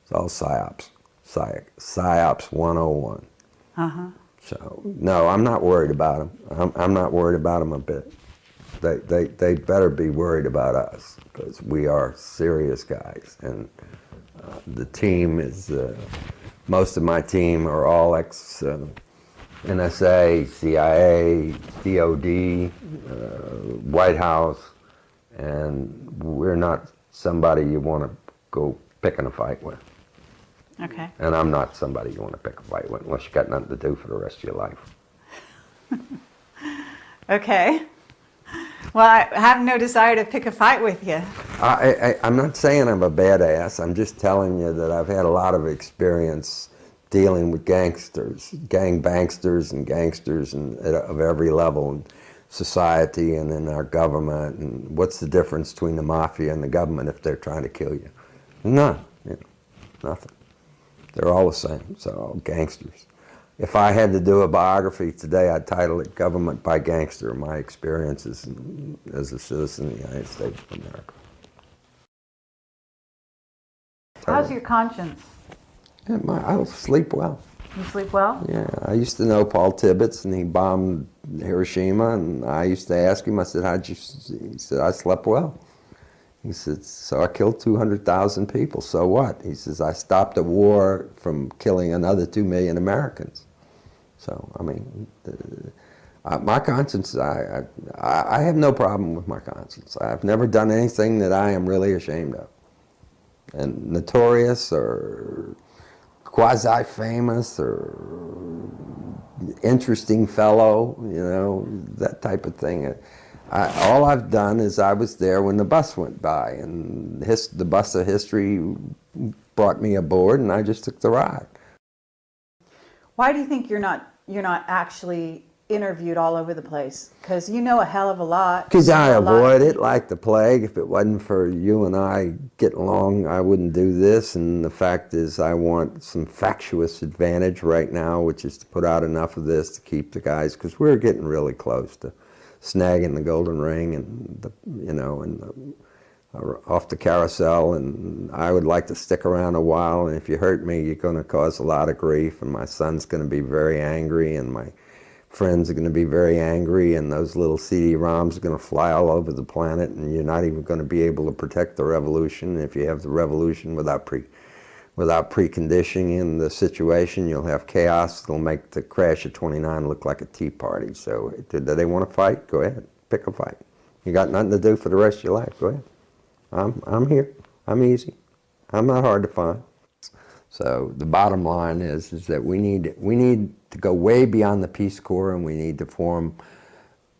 It's all psyops. Psyops 101. Uh-huh. So, no, I'm not worried about them. I'm not worried about them a bit. They better be worried about us because we are serious guys. And the team is, most of my team are all NSA, CIA, DOD, White House, and we're not somebody you want to go picking a fight with. Okay. And I'm not somebody you want to pick a fight with unless you got nothing to do for the rest of your life. Okay. Well, I have no desire to pick a fight with you. I'm not saying I'm a badass. I'm just telling you that I've had a lot of experience dealing with gangsters, gangbangsters and gangsters of every level in society and in our government. And what's the difference between the mafia and the government if they're trying to kill you? None. Nothing. They're all the same. So all gangsters. If I had to do a biography today, I'd title it "Government by Gangster: My Experiences as a Citizen of the United States of America." How's your conscience? Yeah, I sleep well. You sleep well? Yeah, I used to know Paul Tibbets, and he bombed Hiroshima, and I used to ask him, I said, how'd you, he said, I slept well. He said, so I killed 200,000 people, so what? He says, I stopped a war from killing another 2 million Americans. So, I mean, my conscience, I have no problem with my conscience. I've never done anything that I am really ashamed of. And notorious or quasi-famous or interesting fellow, you know, that type of thing. All I've done is I was there when the bus went by, and the bus of history brought me aboard, and I just took the ride. Why do you think you're not actually interviewed all over the place? Because you know a hell of a lot. Because I avoid it like the plague. If it wasn't for you and I getting along, I wouldn't do this. And the fact is, I want some factious advantage right now, which is to put out enough of this to keep the guys, because we're getting really close to snagging the golden ring, and off the carousel, and I would like to stick around a while, and if you hurt me, you're going to cause a lot of grief, and my son's going to be very angry, and my friends are going to be very angry, and those little CD-ROMs are going to fly all over the planet, and you're not even going to be able to protect the revolution. If you have the revolution without preconditioning in the situation, you'll have chaos. It'll make the crash of 29 look like a tea party. So do they want to fight? Go ahead, pick a fight. You got nothing to do for the rest of your life, go ahead. I'm here. I'm easy. I'm not hard to find. So the bottom line is that we need to go way beyond the Peace Corps, and we need to form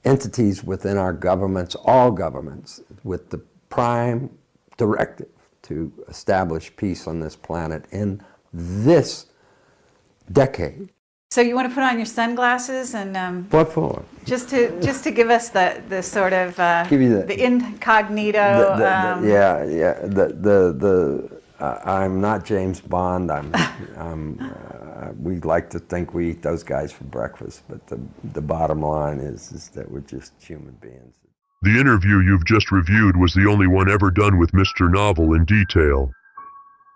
entities within our governments, all governments, with the prime directive to establish peace on this planet in this decade. So you want to put on your sunglasses and What for? just to give us the sort of Give you the incognito. I'm not James Bond. We like to think we eat those guys for breakfast, but the bottom line is that we're just human beings. The interview you've just reviewed was the only one ever done with Mr. Novel in detail.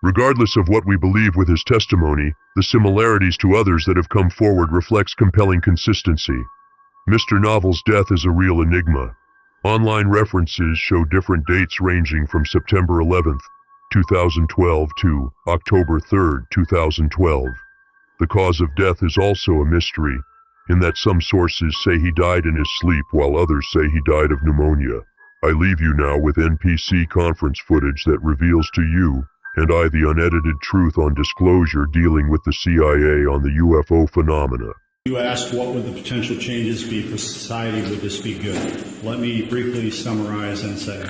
Regardless of what we believe with his testimony, the similarities to others that have come forward reflects compelling consistency. Mr. Novel's death is a real enigma. Online references show different dates ranging from September 11th, 2012 to October 3rd, 2012. The cause of death is also a mystery, in that some sources say he died in his sleep while others say he died of pneumonia. I leave you now with NPC conference footage that reveals to you and I the unedited truth on disclosure dealing with the CIA on the UFO phenomena. You asked what would the potential changes be for society, would this be good? Let me briefly summarize and say,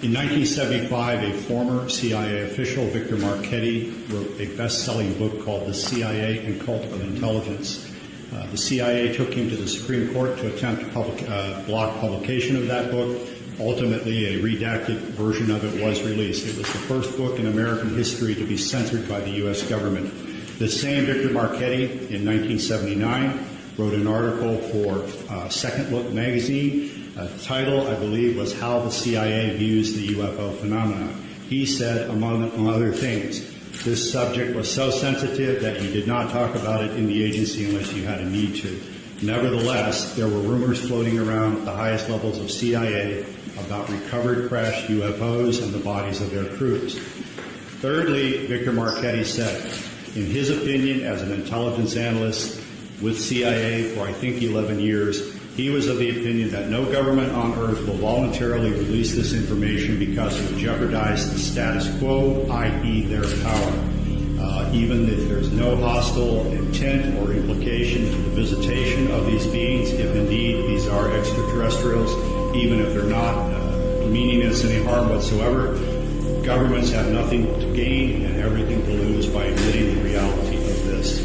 in 1975, a former CIA official, Victor Marchetti, wrote a best-selling book called The CIA and Cult of Intelligence. The CIA took him to the Supreme Court to attempt to block publication of that book. Ultimately, a redacted version of it was released. It was the first book in American history to be censored by the U.S. government. The same Victor Marchetti, in 1979, wrote an article for Second Look magazine. The title, I believe, was How the CIA Views the UFO Phenomenon. He said, among other things, this subject was so sensitive that you did not talk about it in the agency unless you had a need to. Nevertheless, there were rumors floating around at the highest levels of CIA about recovered crashed UFOs and the bodies of their crews. Thirdly, Victor Marchetti said, in his opinion, as an intelligence analyst with CIA for I think 11 years, he was of the opinion that no government on earth will voluntarily release this information because it would jeopardize the status quo, i.e. their power. Even if there's no hostile intent or implication to the visitation of these beings, if indeed these are extraterrestrials, even if they're not meaning us any harm whatsoever, governments have nothing to gain and everything to lose by admitting the reality of this.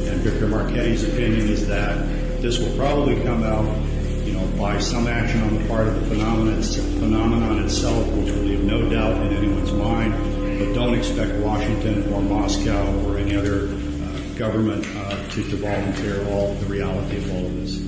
And Victor Marchetti's opinion is that this will probably come out, by some action on the part of the phenomenon itself, which will leave no doubt in anyone's mind. But don't expect Washington or Moscow or any other government to volunteer all the reality of all of this.